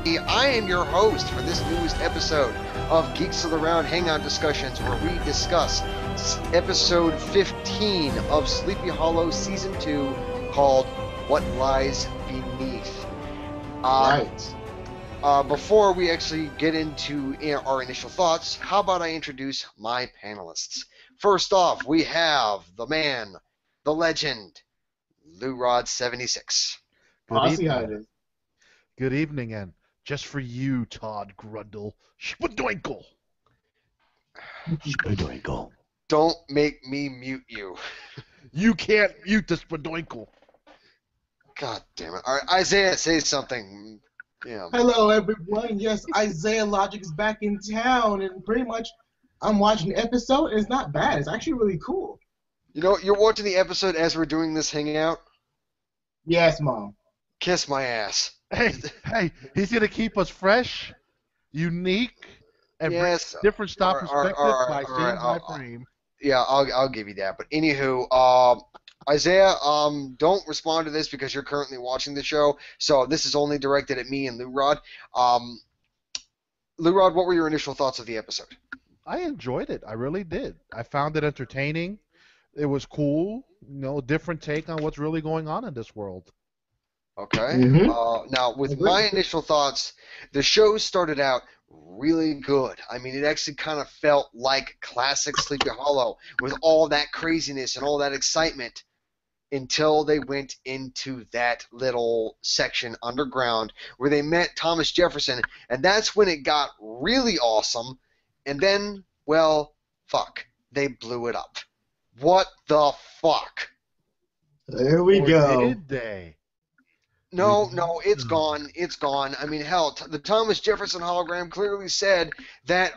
I am your host for this newest episode of Geeks of the Round Hangout Discussions, where we discuss episode 15 of Sleepy Hollow Season 2, called What Lies Beneath. Right. Before we actually get into our initial thoughts, how about I introduce my panelists? First off, we have the man, the legend, LouRod76. I see how it is. Good evening, and just for you, Todd Grundle, Spadoinkle. Spadoinkle. Don't make me mute you. You can't mute the Spadoinkle. God damn it. All right, Isaiah, say something. Yeah. Hello, everyone. Yes, Isaiah Logic is back in town, and pretty much I'm watching the episode, and it's not bad. It's actually really cool. You know, you're watching the episode as we're doing this hangout? Yes, Mom. Kiss my ass. Hey, he's going to keep us fresh, unique, and yes, different style perspective by frame by frame. Yeah, I'll give you that. But anywho, Isaiah, don't respond to this because you're currently watching the show. So this is only directed at me and LouRod. LouRod, what were your initial thoughts of the episode? I enjoyed it. I really did. I found it entertaining. It was cool. You know, different take on what's really going on in this world. Okay. Mm-hmm. Now, with my initial thoughts, the show started out really good. I mean, it actually kind of felt like classic Sleepy Hollow with all that craziness and all that excitement until they went into that little section underground where they met Thomas Jefferson, and that's when it got really awesome. And then, well, fuck, they blew it up. What the fuck? There we go. Did they? No, it's gone. It's gone. I mean, hell, the Thomas Jefferson hologram clearly said that,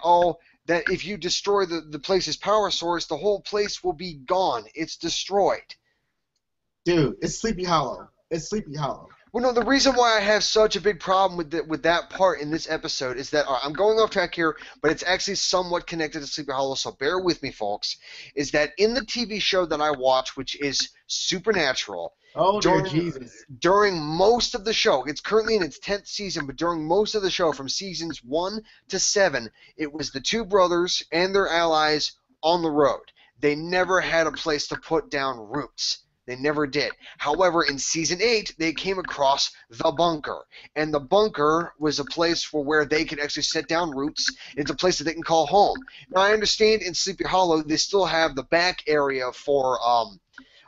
that if you destroy the place's power source, the whole place will be gone. It's destroyed. Dude, it's Sleepy Hollow. It's Sleepy Hollow. Well, no, the reason why I have such a big problem with that part in this episode is that I'm going off track here, but it's actually somewhat connected to Sleepy Hollow, so bear with me, folks, is that in the TV show that I watch, which is Supernatural, oh, dear Jesus. During most of the show, it's currently in its 10th season, but during most of the show, from seasons 1 to 7, it was the two brothers and their allies on the road. They never had a place to put down roots. They never did. However, in Season 8, they came across the bunker. And the bunker was a place where they could actually set down roots. It's a place that they can call home. Now, I understand in Sleepy Hollow, they still have the back area for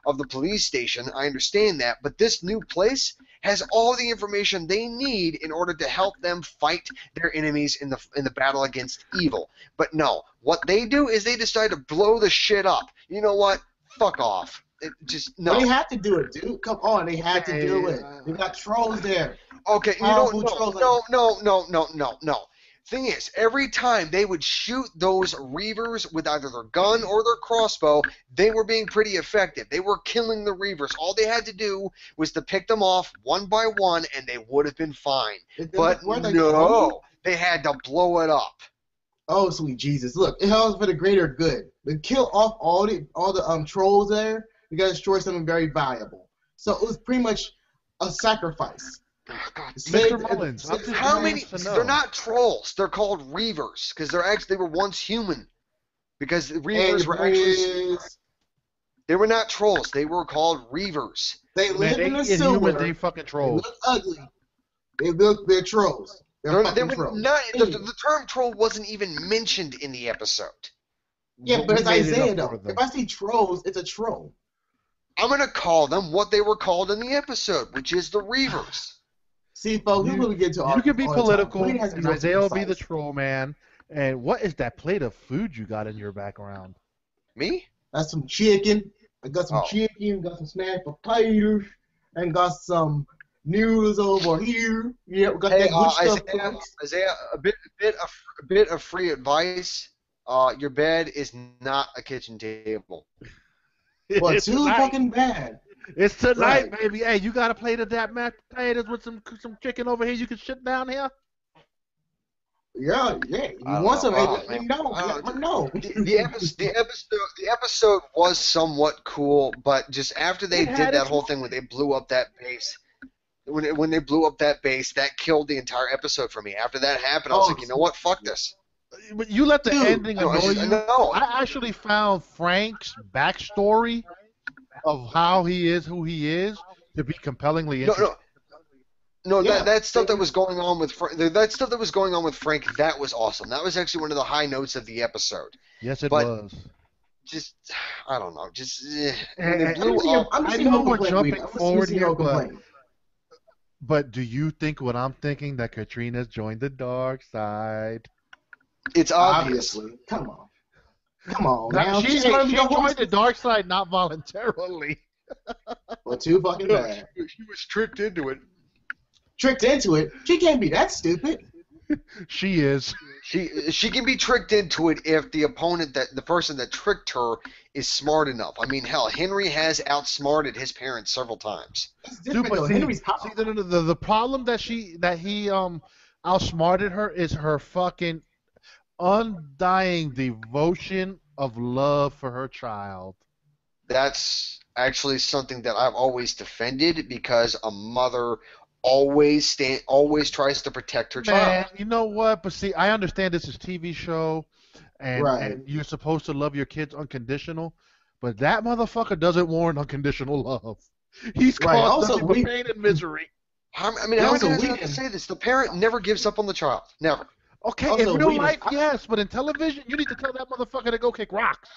of the police station. I understand that. But this new place has all the information they need in order to help them fight their enemies in the battle against evil. But no, what they do is they decide to blow the shit up. You know what? Fuck off. No. They had to do it, dude. Come on, they had to do it. They got trolls there. Okay, no. Thing is, every time they would shoot those Reavers with either their gun or their crossbow, they were being pretty effective. They were killing the Reavers. All they had to do was to pick them off one by one, and they would have been fine. But no, they had to blow it up. Oh, sweet Jesus! Look, it was for the greater good. They kill off all the trolls there. We got to destroy something very valuable. So it was pretty much a sacrifice. God, Mr. Mullins, how many? They're not trolls. They're called Reavers because they were once human. Because the Reavers were actually. They were not trolls. They were called Reavers. They live in the sewer. They fucking trolls. They look ugly. They're trolls. They're trolls. The term troll wasn't even mentioned in the episode. Yeah, but it's Isaiah though. If I see trolls, it's a troll. I'm going to call them what they were called in the episode, which is the Reavers. See, folks, this is what we get to. You can be political, and Isaiah will be the troll man. And what is that plate of food you got in your background? Me? That's some chicken. I got some chicken, got some smashed potatoes, and got some noodles over here. Yeah, we got that good stuff. Isaiah, a bit of free advice. Your bed is not a kitchen table. Well, it's too fucking bad. It's tonight, baby. Hey, you got a plate of that mashed potatoes with some chicken over here you can shit down here? Yeah. You want some? No. The episode was somewhat cool, but just after they did that whole thing where they blew up that base, when they blew up that base, that killed the entire episode for me. After that happened, I was Oh, like, you know what? Fuck this. But you let the dude. ending No, I annoy just you. no, I actually found Frank's backstory of how he is who he is to be compellingly no, interesting. no. No, Yeah. that stuff that was going on with that stuff that was going on with Frank, that was awesome. That was actually one of the high notes of the episode. Yes, it But was. just, I don't know, just when they And blew up. I'm I just seeing know no we're complaint. jumping I'm forward seeing here, no complaint. but do you think what I'm thinking, that Katrina's joined the dark side? It's obvious. Obviously. Come on, Now, now. she Gonna be the joined the horse. dark side not voluntarily. Well, too fucking No, bad. she was tricked into it. Tricked into it. She can't be that stupid. She is. She can be tricked into it if the opponent, that the person that tricked her, is smart enough. I mean, hell, Henry has outsmarted his parents several times. It's Dude, different but though. see, Henry's powerful. the problem that he outsmarted her is her fucking undying devotion of love for her child. That's actually something that I've always defended, because a mother always tries to protect her Man, child. you know what? But see, I understand this is TV show, Right. and you're supposed to love your kids unconditional, but that motherfucker doesn't warrant unconditional love. He's Right. caused Also, nothing but pain and misery. I mean, And how also, many times do I we have to can. say this? The parent never gives up on the child. Never. Okay, Also, in real Whedon, life, yes, but in television, you need to tell that motherfucker to go kick rocks.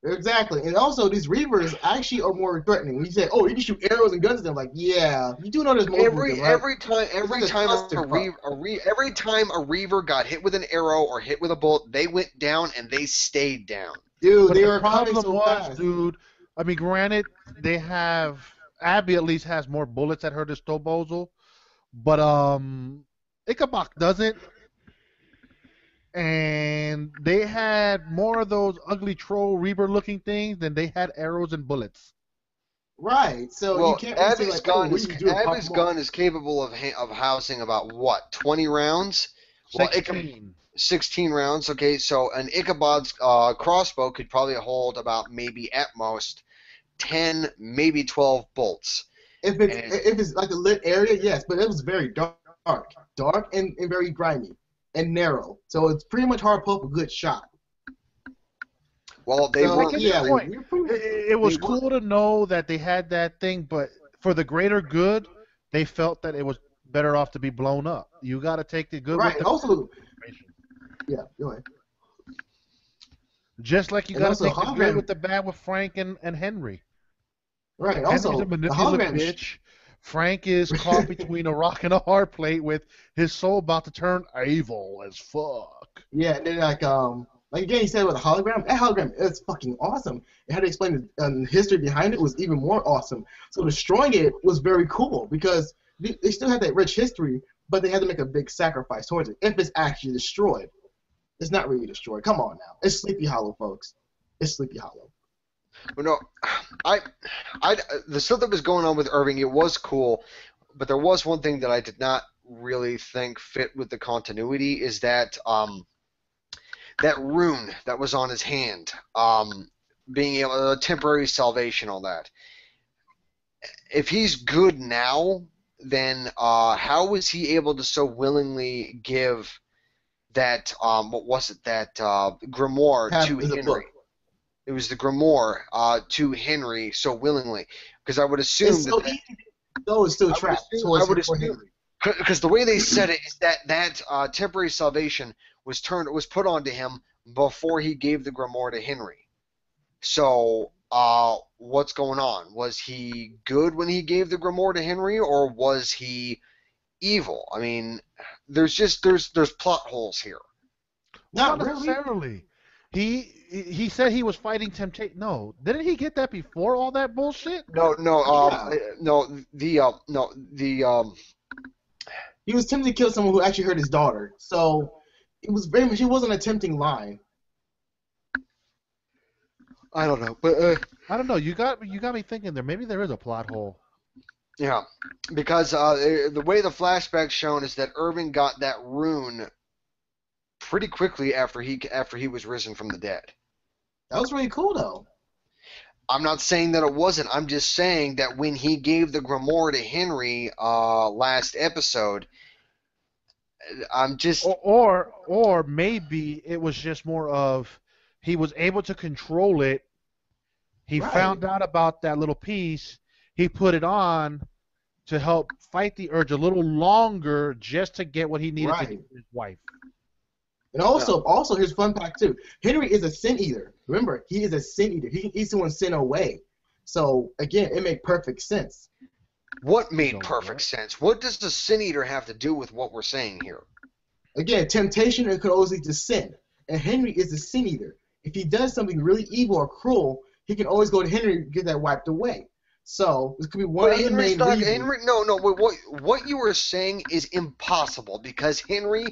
Exactly. And also, these Reavers actually are more threatening. When you say, "Oh, you can shoot arrows and guns at them," like, yeah, you do know there's multiple of them, right? Every time like a clusterfuck. every time a Reaver got hit with an arrow or hit with a bullet, they went down and they stayed down. Dude, But they the are coming problem so was, fast. dude, I mean, granted, they have Abby at least has more bullets at her disposal, but Ichabod doesn't, and they had more of those ugly troll reaver looking things than they had arrows and bullets. Right. So you Well, can't really say like, "Oh, what do you do?" Pop Abby's them off. gun is capable of housing about what, 20 rounds? Well, 16. 16 rounds. Okay, so an Ichabod's crossbow could probably hold about, maybe at most, 10, maybe 12 bolts. If it's like a lit area, yes, but it was very dark and very grimy and narrow. So it's pretty much hard to pull up a good shot. Well, they So, I weren't. get yeah, your point. you're pretty, It was they were- cool to know that they had that thing, but for the greater good, they felt that it was better off to be blown up. You got to take the good right. with the Also, yeah, go ahead. just like you And got to also take the good hologram. with the bad with Frank and Henry. Right. Henry's Also, a the manipulative hologram. bitch. Frank is caught between a rock and a hard plate with his soul about to turn evil as fuck. Yeah, and then like again, you said with the hologram. That hologram is fucking awesome. And how to explain the history behind it was even more awesome. So destroying it was very cool because they still had that rich history, but they had to make a big sacrifice towards it. If it's actually destroyed, it's not really destroyed. Come on now, it's Sleepy Hollow, folks. It's Sleepy Hollow. Well, no, the stuff that was going on with Irving, it was cool, but there was one thing that I did not really think fit with the continuity, is that that rune that was on his hand, being able temporary salvation, all that. If he's good now, then how was he able to so willingly give that what was it, that grimoire to Is a Henry? book. It was the grimoire to Henry so willingly, because I would assume It's so easy. Though it's still trapped. I would assume, because the way they said it is that temporary salvation was put onto him before he gave the grimoire to Henry. So what's going on? Was he good when he gave the grimoire to Henry, or was he evil? I mean, there's plot holes here. Not Not really. necessarily. He said he was fighting temptation. No, didn't he get that before all that bullshit? No, He was tempted to kill someone who actually hurt his daughter. So it was very much. He wasn't a tempting line. I don't know, but I don't know. You got me thinking there. Maybe there is a plot hole. yeah, because the way the flashback's shown is that Irving got that rune pretty quickly after he was risen from the dead. That was really cool though. I'm not saying that it wasn't. I'm just saying that when he gave the grimoire to Henry last episode, I'm just Or maybe it was just more of he was able to control it. He Right, found out about that little piece. He put it on to help fight the urge a little longer just to get what he needed to do right. with his wife. And also here's fun fact too. Henry is a sin eater. Remember, he is a sin eater. He can eat someone's sin away. So again, it makes perfect sense. what made So perfect what? sense. What does the Sin Eater have to do with what we're saying here? Again, temptation could always lead to sin. And Henry is a sin eater. If he does something really evil or cruel, he can always go to Henry and get that wiped away. So this could be one But of the Henry's main not. reasons. Henry, no, no. What you were saying is impossible because Henry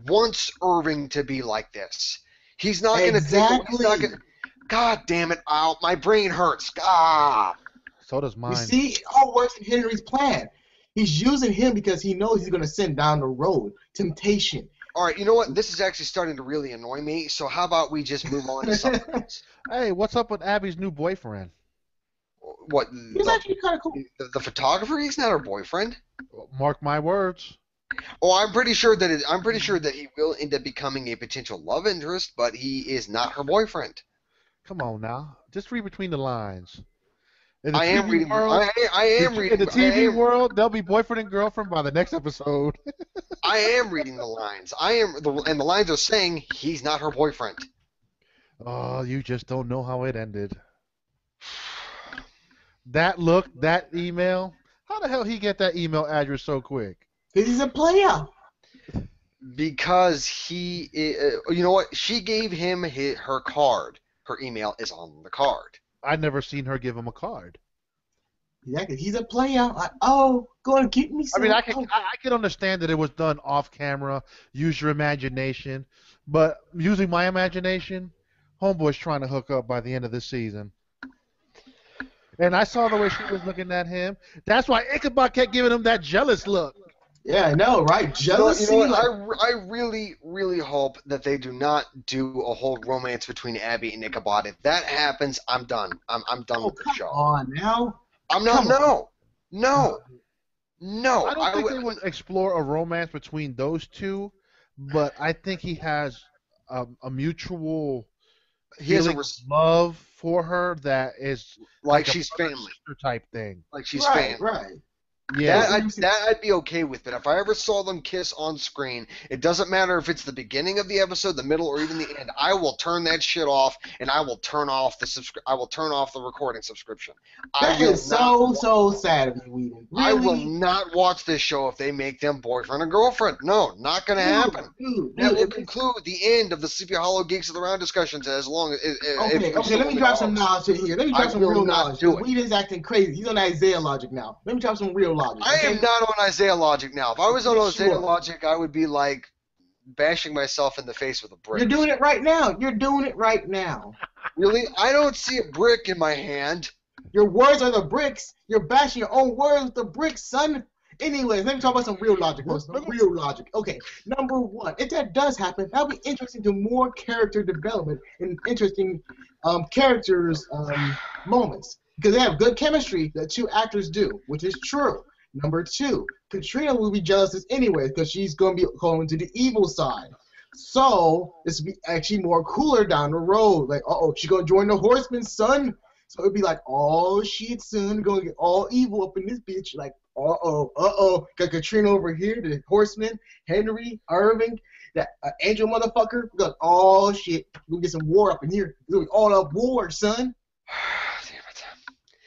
wants Irving to be like this. He's not going to take. He's not Exactly. going. God damn it! Ow, my brain hurts. Ah. So does You mine. see, it all works in Henry's plan. He's using him because he knows he's going to send down the road. Temptation. All right. You know what? This is actually starting to really annoy me. So how about we just move on to something else? Hey, what's up with Abby's new boyfriend? What? He's actually kind of cool. The photographer? He's not her boyfriend. Mark my words. Oh, I'm pretty sure that I'm pretty sure that he will end up becoming a potential love interest, but he is not her boyfriend. Come on now, just read between the lines. In the I am TV reading. world, I am in the reading. TV world, they'll be boyfriend and girlfriend by the next episode. I am reading the lines. And the lines are saying he's not her boyfriend. Oh, you just don't know how it ended. That look, that email. How the hell he get that email address so quick? Because he's a player. Because you know what? She gave him her card. Her email is on the card. I never seen her give him a card. Yeah, 'cause he's a player. Like, oh, go and get me I some. mean, I Oh. can understand that it was done off camera. Use your imagination, but using my imagination, homeboy's trying to hook up by the end of this season. And I saw the way she was looking at him. That's why Ichabod kept giving him that jealous look. Yeah, I know, right? Jealousy. You know like, what? I really, really hope that they do not do a whole romance between Abby and Ichabod. If that happens, I'm done. I'm done oh, with the come show. on now. I'm not. Come on. No. I don't think they would explore a romance between those two, but I think he has a mutual He has a feeling of love for her that is like a she's brother family. sister type thing. Like she's Right, family. right. Yeah, That I'd be okay with, but if I ever saw them kiss on screen, it doesn't matter if it's the beginning of the episode, the middle, or even the end. I will turn that shit off, and I will turn off the recording subscription. That is so sad of you, Whedon. Really? I will not watch this show if they make them boyfriend and girlfriend. No, not going to happen. That will conclude the end of the Sleepy Hollow Geeks of the Round discussions. As long as Okay, let me drop some knowledge in here. Let me drop some real knowledge. Whedon's acting crazy. He's on Isaiah logic now. Let me drop some real logic. I am not on Isaiah logic now. If I was on Isaiah Sure. logic, I would be like bashing myself in the face with a brick. You're doing it right now. You're doing it right now. Really? I don't see a brick in my hand. Your words are the bricks. You're bashing your own words with the bricks, son. Anyways, let me talk about some real logic first. Some real logic. Okay, number one, if that does happen, that'll be interesting to more character development and interesting characters moments. Because they have good chemistry that two actors do, which is true. Number two, Katrina will be jealous anyway because she's going to be going to the evil side. So this will be actually more cooler down the road. Like, she's going to join the Horsemen, son. So it'd be like, oh shit, son, going to get all evil up in this bitch. Like, got Katrina over here, the Horsemen, Henry, Irving, that Angel motherfucker. We got all shit. We'll get some war up in here. We'll be all up war, son. Damn it.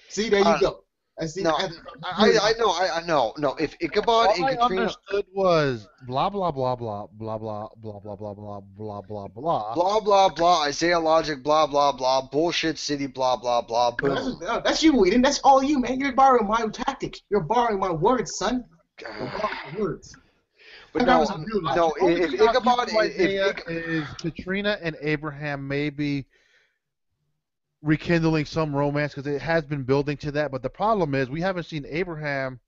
See, there you go. I see. No, I know. No, if Ichabod all and I Katrina understood was blah blah blah blah blah blah blah blah blah blah blah blah blah. blah blah blah Isaiah logic blah blah blah bullshit city blah blah blah boom. That's you, Whedon. That's all you, man. You're borrowing my tactics. You're borrowing my words, son. You're borrowing my words. But no, if Ichabod is Katrina and Abraham maybe rekindling some romance because it has been building to that, but the problem is we haven't seen Abraham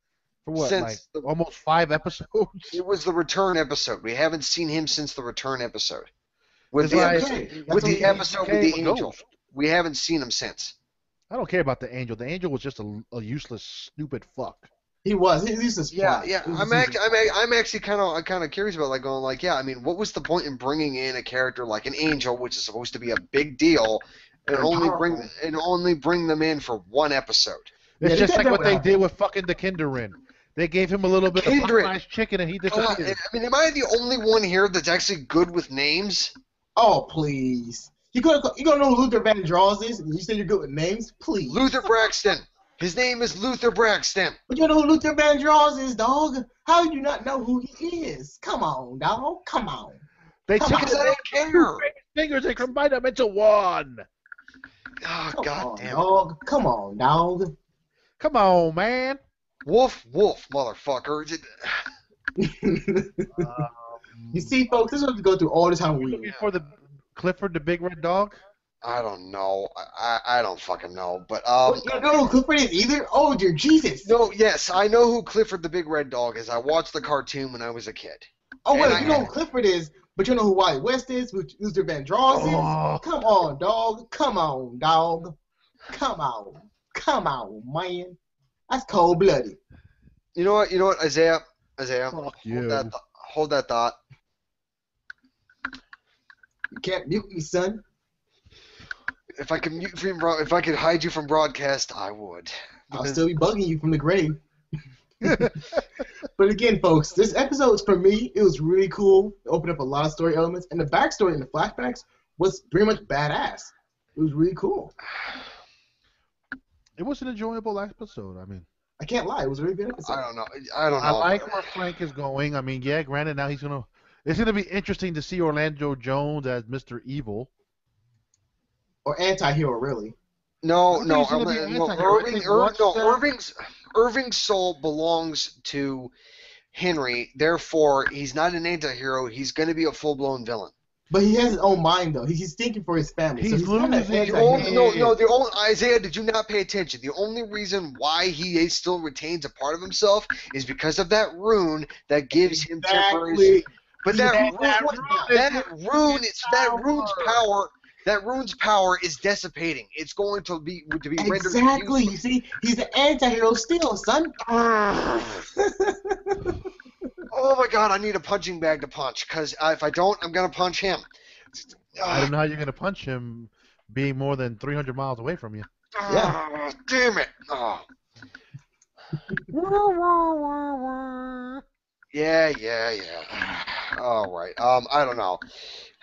for what, since almost 5 episodes. It was the return episode. We haven't seen him since the return episode. With the the episode with the angel. We haven't seen him since. I don't care about the Angel. The Angel was just a useless, stupid fuck. He was. He was just Yeah, fine. yeah. He was I'm just actually, I'm actually kind of curious about like going like, yeah. I mean, what was the point in bringing in a character like an angel, which is supposed to be a big deal, and very powerful. only bring them in for one episode? It's Yeah, they just could have like done what they without did that. with fucking the Kinderin. They gave him a little bit of Kindred. Popeye's chicken and he I disappeared. mean, am I the only one here that's actually good with names? Oh please. You gonna know who Luther Vandross is? And you say you're good with names? Please. Luther Braxton. His name is Luther Braxton. But you know who Luther Vandross is, dog? How do you not know who he is? Come on, dog. Come on. They Come took on. Because I his don't care. fingers and combined them into one. Oh, Come God on, damn it. dog. Come on, dog. Come on, man. Woof, woof, motherfucker. You see, folks, this is what we go through all the time. Looking for the Clifford the Big Red Dog. I don't know. I don't fucking know. But You don't know who Clifford is either? Oh, dear Jesus. no, yes, I know who Clifford the Big Red Dog is. I watched the cartoon when I was a kid. Oh, And wait, you know who Clifford is, but you know who Wally West is, who Luther Vandross Oh. is? Come on, dog. Come on, dog. Come on. Come on, man. That's cold-blooded. You know what? You know what, Isaiah? Fuck you. Hold that thought. You can't mute me, son. If I could hide you from broadcast, I would. I'll still be bugging you from the grave. But again, folks, this episode, for me, it was really cool. It opened up a lot of story elements, and the backstory and the flashbacks was pretty much badass. It was really cool. It was an enjoyable episode. I mean, I can't lie, it was a really good episode. I don't know. I don't I know. like where Frank is going. I mean, yeah, granted, now it's gonna be interesting to see Orlando Jones as Mr. Evil. Or anti-hero, really. No, I think no, he's gonna be an anti-hero. I think Irving's soul belongs to Henry. Therefore, he's not an anti-hero. He's going to be a full-blown villain. But he has his own mind, though. He's thinking for his family. He's so kinda losing his anti-hero. Isaiah, did you not pay attention? The only reason why he still retains a part of himself is because of that rune that gives him temporary. But that rune's power is dissipating. It's going to be rendered Exactly. You useless. see, he's an anti-hero still, son. Oh my God! I need a punching bag to punch, because if I don't, I'm gonna punch him. I don't know how you're gonna punch him, being more than 300 miles away from you. Yeah. Damn it! Oh. Yeah. All right. I don't know.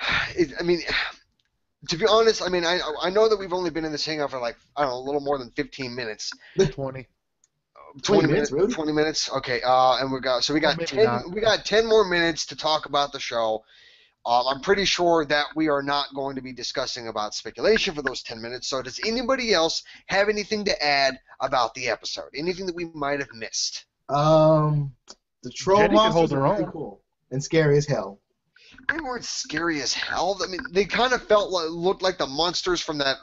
I mean, to be honest, I mean, I know that we've only been in this hangout for like, I don't know, a little more than 15 minutes. 20. 20 minutes, really? 20 minutes. Okay. And we got 10. We got 10 more minutes to talk about the show. I'm pretty sure that we are not going to be discussing about speculation for those 10 minutes. So does anybody else have anything to add about the episode? Anything that we might have missed? The troll Jenny can hold monsters her are really own. cool and scary as hell. They weren't scary as hell. I mean, they kind of looked like the monsters from that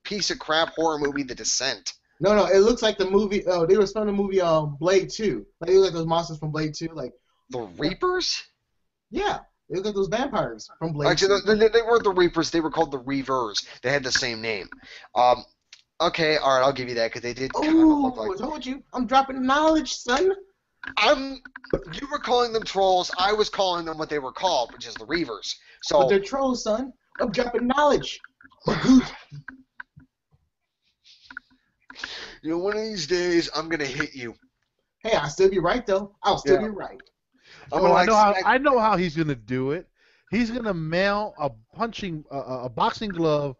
piece of crap horror movie, The Descent. No, it looks like the movie. Oh, they were from the movie Blade 2. Like, it look like those monsters from Blade 2. Like, The Reapers? yeah, they look like those vampires from Blade 2. Actually, they weren't the Reapers. They were called the Reavers. They had the same name. Okay, all right, I'll give you that because they did kind of look Oh, like. I told you, I'm dropping knowledge, son. You were calling them trolls. I was calling them what they were called, which is the Reavers. So. But they're trolls, son. I'm dropping knowledge. You know, one of these days, I'm going to hit you. Hey, I'll still be right, though. I'll still be right. I know how he's gonna do it. He's gonna mail a boxing glove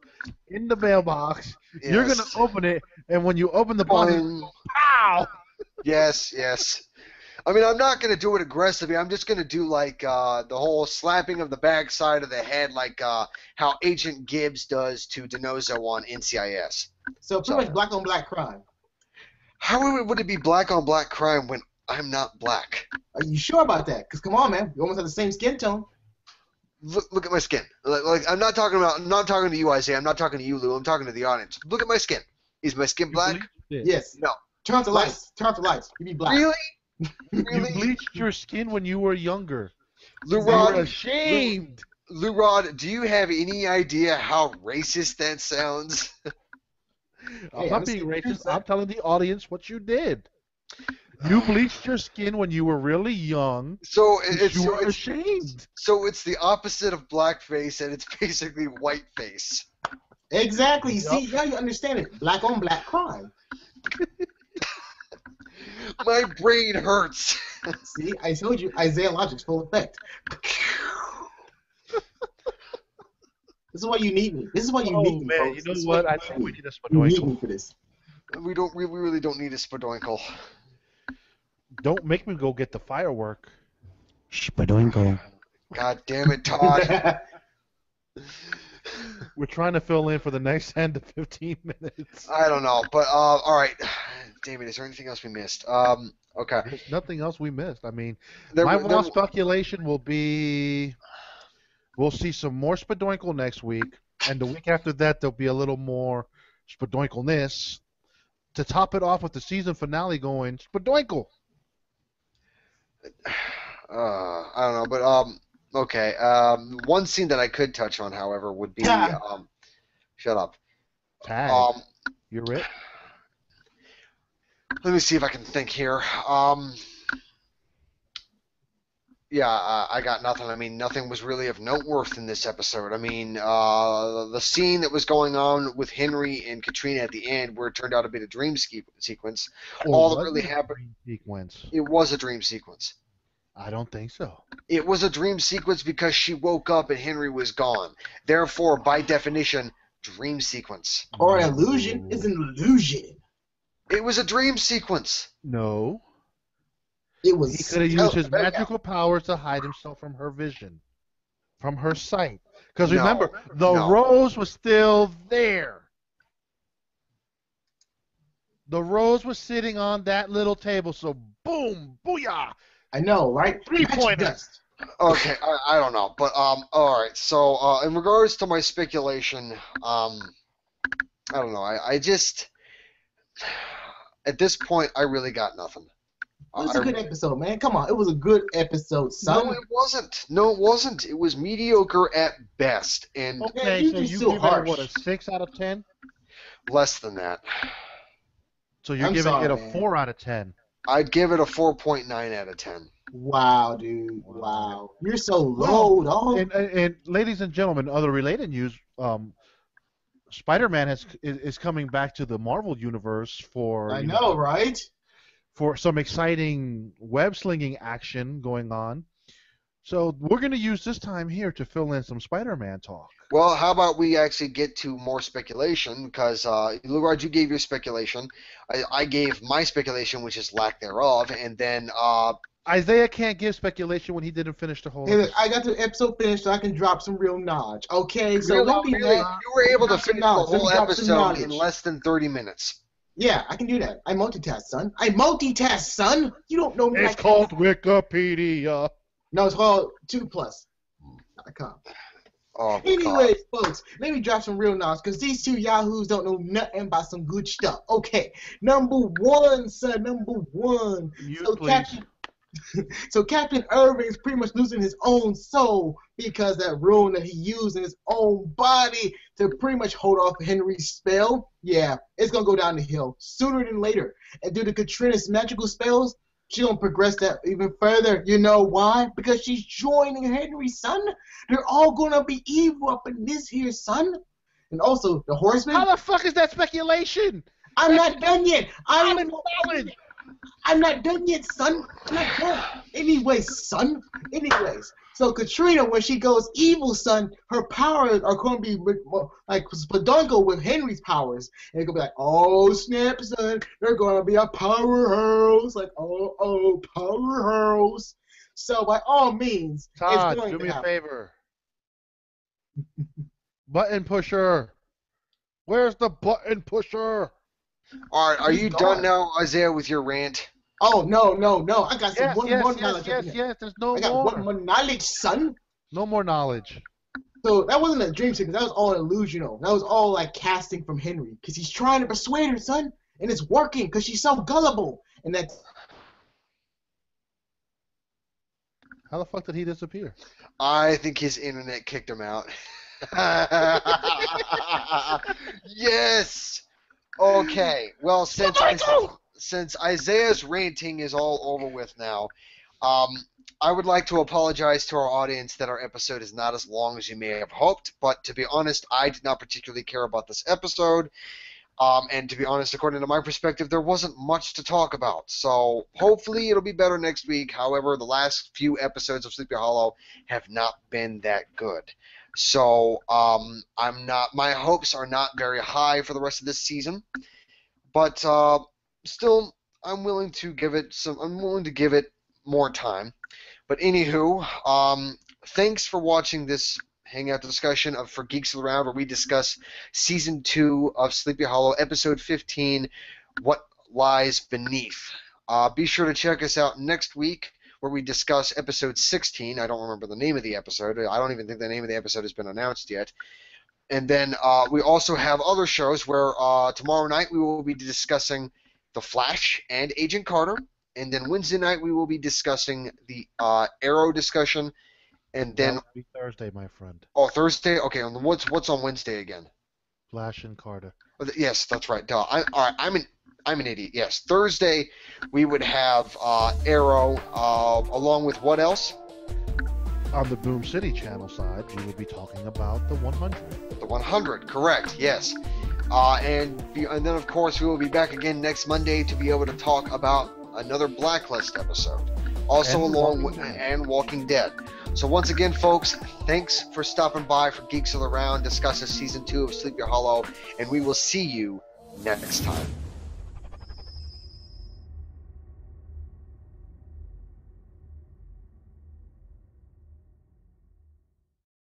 in the mailbox. Yes. You're gonna open it, and when you open the box, pow! Yes. I mean, I'm not going to do it aggressively. I'm just going to do, like, the whole slapping of the backside of the head, like how Agent Gibbs does to Denozo on NCIS. So pretty much black on black crime. How would it be black on black crime when I'm not black? Are you sure about that? Because come on, man, we almost have the same skin tone. Look at my skin. Like I'm not talking to you, Isaiah. I'm not talking to you, Lou. I'm talking to the audience. Look at my skin. Is my skin black? Yes. No. Turn off the lights. Turn off the lights. You be black. Really? You Really? bleached your skin when you were younger. Lou You Rod, were ashamed. Lou Rod, do you have any idea how racist that sounds? I'm Hey, not I'm being saying racist. son. I'm telling the audience what you did. You bleached your skin when you were really young. So Because it's you so were ashamed. it's the opposite of blackface, and it's basically whiteface. Exactly. Yup. See, now you understand it. Black on black crime. My brain hurts. See, I told you, Isaiah Logic's full effect. This is why you need me. This is why you Oh need me, man, you folks. know This is why what? you I need think we me. need a You need spadoinkle. me for this. We really don't need a spadoinkle. Don't make me go get the firework. Spadoinko. God damn it, Todd. We're trying to fill in for the next 10 to 15 minutes. I don't know, but all right. Damn it, is there anything else we missed? Okay. There's nothing else we missed. I mean, There, my there, wild speculation will be we'll see some more Spadoinkle next week, and the week after that there'll be a little more Spadoinkleness to top it off with the season finale going Spadoinkle. I don't know, but okay. One scene that I could touch on, however, would be shut up. Tag. You're it. Let me see if I can think here. Yeah, I got nothing. I mean, nothing was really of note worth in this episode. I mean, the scene that was going on with Henry and Katrina at the end, where it turned out to be the dream sequence, Or all that was really it a happened, dream sequence? it was a dream sequence. I don't think so. It was a dream sequence because she woke up and Henry was gone. Therefore, by definition, dream sequence. Or an illusion is an illusion. It was a dream sequence. No. It was. He could have used his magical powers to hide himself from her vision, from her sight. Because remember, the rose was still there. The rose was sitting on that little table, so boom, booyah. I know, right? 3-pointer. Okay, I don't know, but all right. So in regards to my speculation, I don't know. I just at this point I really got nothing. It was a good episode, man. Come on, it was a good episode, son. No, it wasn't. No, it wasn't. It was mediocre at best, and Okay, so you give it what, a 6 out of 10? Less than that. So you're giving it a 4 out of 10. I'd give it a 4.9 out of 10. Wow, dude. Wow. You're so low, dog. And ladies and gentlemen, other related news, Spider-Man is coming back to the Marvel universe for I know, right? For some exciting web-slinging action going on. So we're going to use this time here to fill in some Spider-Man talk. Well, how about we actually get to more speculation? Because, Lugard, you gave your speculation. I gave my speculation, which is lack thereof. And then... Isaiah can't give speculation when he didn't finish the whole Hey, look, I got the episode finished so I can drop some real knowledge. Okay, so really, you were able to finish the whole episode in less than 30 minutes. Yeah, I can do that. I multitask, son. You don't know me. It's called Wikipedia. No, it's called 2plus.com. Oh, anyways, folks, let me drop some real knowledge because these two yahoos don't know nothing about some good stuff. Okay, number one, son, number one. So Captain Irving is pretty much losing his own soul because that rune that he used in his own body to pretty much hold off Henry's spell, yeah, it's going to go down the hill sooner than later. And due to Katrina's magical spells, she's going to progress that even further. You know why? Because she's joining Henry's son. They're all going to be evil up in this here, son. And also, the Horseman. How the fuck is that speculation? I'm not done yet. I'm not done yet, son. I'm not done. Anyways, son. So Katrina, when she goes evil, son, her powers are going to be like Spadoinkle with Henry's powers. And it's going to be like, oh, snap, son. They're going to be a powerhouse. Like, oh, powerhouse. So by all means, Todd, it's going do to me happen. a favor. Button pusher. Where's the button pusher? All right, are you done now, Isaiah, with your rant? Oh, no. I got some more knowledge. Yes, there's no more. I got one more knowledge, son. No more knowledge. So that wasn't a dream sequence. That was all illusional. That was all like casting from Henry because he's trying to persuade her, son, and it's working because she's so gullible. And that's... How the fuck did he disappear? I think his internet kicked him out. Yes! Okay, well, Michael! since Isaiah's ranting is all over with now, um, I would like to apologize to our audience that our episode is not as long as you may have hoped. But to be honest, I did not particularly care about this episode. And to be honest, according to my perspective, there wasn't much to talk about. So hopefully it'll be better next week. However, the last few episodes of Sleepy Hollow have not been that good. So my hopes are not very high for the rest of this season. But still, I'm willing to give it more time. But anywho, thanks for watching this hangout discussion of For Geeks Around, where we discuss Season 2 of Sleepy Hollow, Episode 15, What Lies Beneath. Be sure to check us out next week, where we discuss Episode 16. I don't remember the name of the episode. I don't even think the name of the episode has been announced yet. And then we also have other shows where tomorrow night we will be discussing The Flash and Agent Carter. And then Wednesday night we will be discussing the Arrow discussion. And then That will be Thursday, my friend. Oh, Thursday. Okay, and what's on Wednesday again? Flash and Carter. Yes, that's right. Duh. All right. I'm an idiot. Yes, Thursday we would have Arrow, along with what else? On the Boom City channel side, we will be talking about the 100. The 100. Correct. Yes. And then of course we will be back again next Monday to be able to talk about another Blacklist episode, also along with Walking Dead. So once again, folks, thanks for stopping by for Geeks All Around, discusses Season 2 of Sleepy Hollow, and we will see you next time.